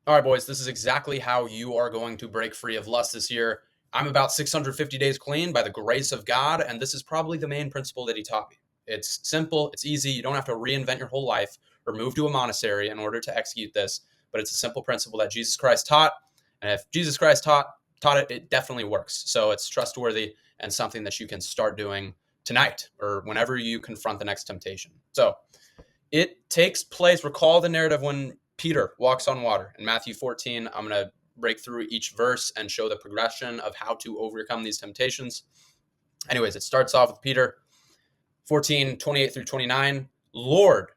All right, boys, this is exactly how you are going to break free of lust this year. I'm about 650 days clean by the grace of God, and this is probably the main principle that he taught me. It's simple, it's easy. You don't have to reinvent your whole life or move to a monastery in order to execute this, but it's a simple principle that Jesus Christ taught. And if Jesus Christ taught it, it definitely works. So it's trustworthy and something that you can start doing tonight or whenever you confront the next temptation. So it takes place. Recall the narrative when Peter walks on water in Matthew 14. I'm going to break through each verse and show the progression of how to overcome these temptations. Anyways, it starts off with Peter 14:28 through 29. Lord,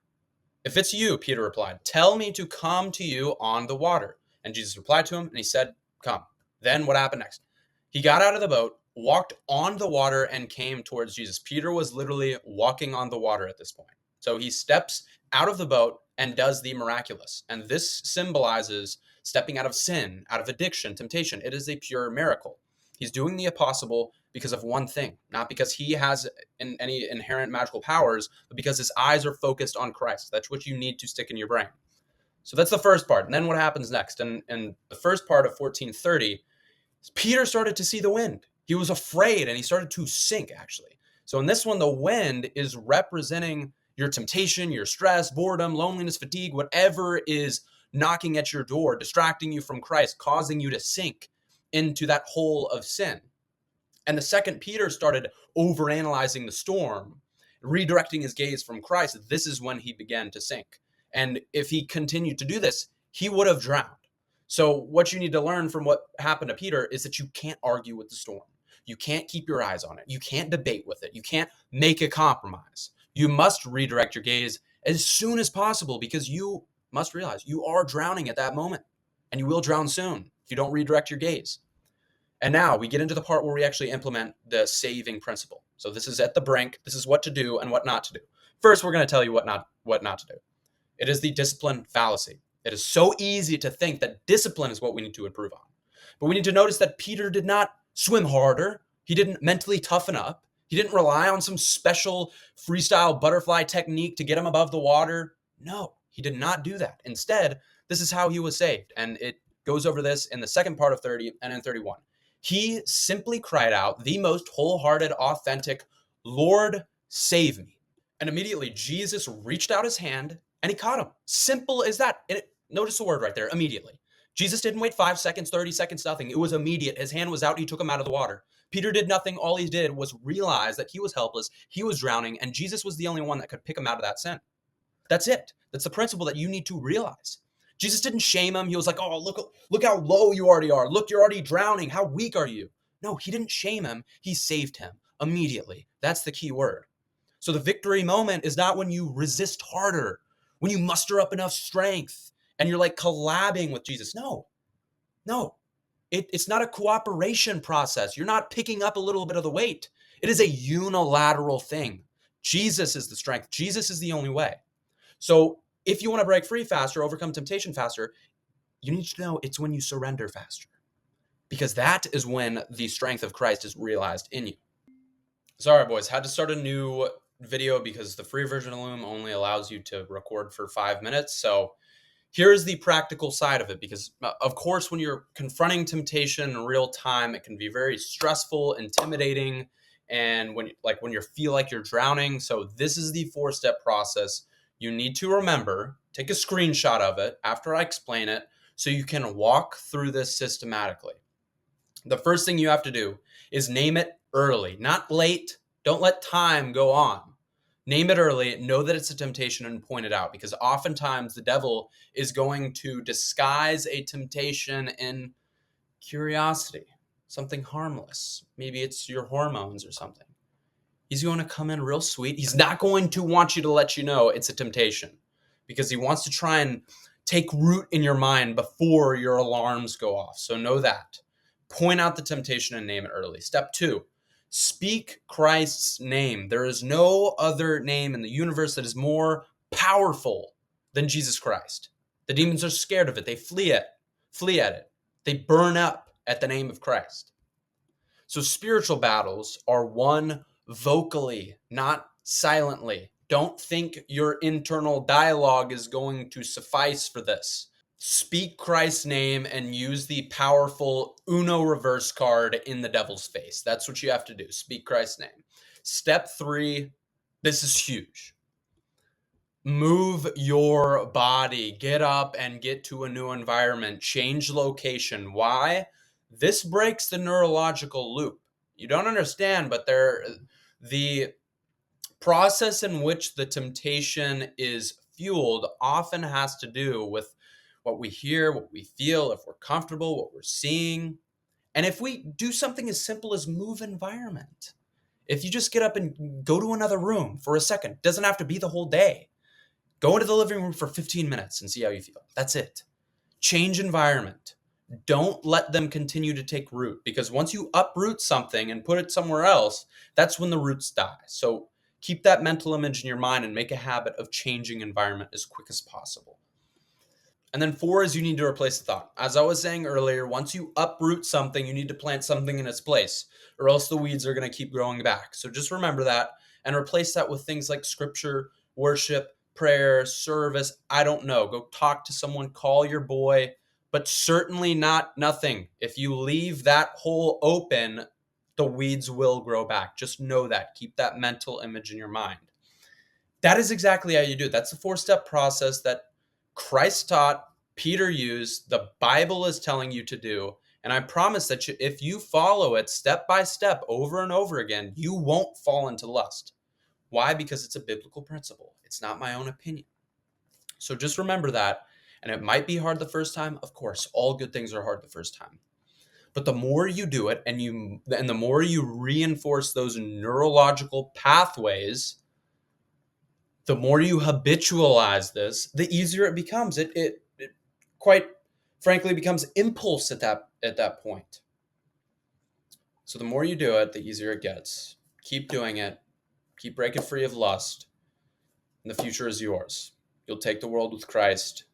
if it's you, Peter replied, tell me to come to you on the water. And Jesus replied to him, and he said, come. Then what happened next? He got out of the boat, walked on the water, and came towards Jesus. Peter was literally walking on the water at this point. So he steps out of the boat and does the miraculous. And this symbolizes stepping out of sin, out of addiction, temptation. It is a pure miracle. He's doing the impossible because of one thing, not because he has any inherent magical powers, but because his eyes are focused on Christ. That's what you need to stick in your brain. So that's the first part. And then what happens next? And the first part of 14:30, Peter started to see the wind. He was afraid and he started to sink, actually. So in this one, the wind is representing your temptation, your stress, boredom, loneliness, fatigue, whatever is knocking at your door, distracting you from Christ, causing you to sink into that hole of sin. And the second Peter started overanalyzing the storm, redirecting his gaze from Christ, this is when he began to sink. And if he continued to do this, he would have drowned. So what you need to learn from what happened to Peter is that you can't argue with the storm. You can't keep your eyes on it. You can't debate with it. You can't make a compromise. You must redirect your gaze as soon as possible because you must realize you are drowning at that moment and you will drown soon if you don't redirect your gaze. And now we get into the part where we actually implement the saving principle. So this is at the brink. This is what to do and what not to do. First, we're going to tell you what not to do. It is the discipline fallacy. It is so easy to think that discipline is what we need to improve on. But we need to notice that Peter did not swim harder. He didn't mentally toughen up. He didn't rely on some special freestyle butterfly technique to get him above the water. No, he did not do that. Instead, this is how he was saved. And it goes over this in the second part of 30 and in 31. He simply cried out the most wholehearted, authentic, Lord, save me. And immediately Jesus reached out his hand and he caught him. Simple as that. And notice the word right there, immediately. Jesus didn't wait 5 seconds, 30 seconds, nothing. It was immediate. His hand was out. He took him out of the water. Peter did nothing. All he did was realize that he was helpless. He was drowning, and Jesus was the only one that could pick him out of that sin. That's it. That's the principle that you need to realize. Jesus didn't shame him. He was like, oh, look how low you already are. Look, you're already drowning. How weak are you? No, he didn't shame him. He saved him immediately. That's the key word. So the victory moment is not when you resist harder, when you muster up enough strength and you're like collabing with Jesus. No. It's not a cooperation process. You're not picking up a little bit of the weight. It is a unilateral thing. Jesus is the strength. Jesus is the only way. So if you want to break free faster, overcome temptation faster, you need to know it's when you surrender faster, because that is when the strength of Christ is realized in you. Sorry, boys, had to start a new video because the free version of Loom only allows you to record for 5 minutes. So here's the practical side of it, because of course, when you're confronting temptation in real time, it can be very stressful, intimidating, and when you feel like you're drowning. So this is the 4-step process. You need to remember, take a screenshot of it after I explain it so you can walk through this systematically. The first thing you have to do is name it early, not late. Don't let time go on. Name it early, know that it's a temptation, and point it out, because oftentimes the devil is going to disguise a temptation in curiosity, something harmless. Maybe it's your hormones or something. He's going to come in real sweet. He's not going to want you to let you know it's a temptation, because he wants to try and take root in your mind before your alarms go off. So know that. Point out the temptation and name it early. Step 2. Speak Christ's name. There is no other name in the universe that is more powerful than Jesus Christ. The demons are scared of it. They flee at it. They burn up at the name of Christ. So spiritual battles are won vocally, not silently. Don't think your internal dialogue is going to suffice for this. Speak Christ's name and use the powerful Uno reverse card in the devil's face. That's what you have to do. Speak Christ's name. Step 3, this is huge. Move your body. Get up and get to a new environment. Change location. Why? This breaks the neurological loop. You don't understand, but the process in which the temptation is fueled often has to do with what we hear, what we feel, if we're comfortable, what we're seeing. And if we do something as simple as move environment, if you just get up and go to another room for a second, it doesn't have to be the whole day. Go into the living room for 15 minutes and see how you feel. That's it. Change environment. Don't let them continue to take root, because once you uproot something and put it somewhere else, that's when the roots die. So keep that mental image in your mind and make a habit of changing environment as quick as possible. And then 4 is you need to replace the thought. As I was saying earlier, once you uproot something, you need to plant something in its place, or else the weeds are going to keep growing back. So just remember that and replace that with things like scripture, worship, prayer, service. I don't know. Go talk to someone, call your boy, but certainly not nothing. If you leave that hole open, the weeds will grow back. Just know that. Keep that mental image in your mind. That is exactly how you do it. That's the 4-step process that Christ taught, Peter used, the Bible is telling you to do. And I promise that if you follow it step by step over and over again, you won't fall into lust. Why? Because it's a biblical principle. It's not my own opinion. So just remember that. And it might be hard the first time. Of course, all good things are hard the first time. But the more you do it and the more you reinforce those neurological pathways, the more you habitualize this, the easier it becomes. It quite frankly becomes impulse at that point. So the more you do it, the easier it gets. Keep doing it. Keep breaking free of lust. And the future is yours. You'll take the world with Christ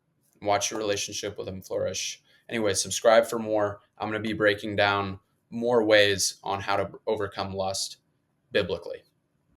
and watch your relationship with him flourish. Anyway, subscribe for more. I'm going to be breaking down more ways on how to overcome lust biblically.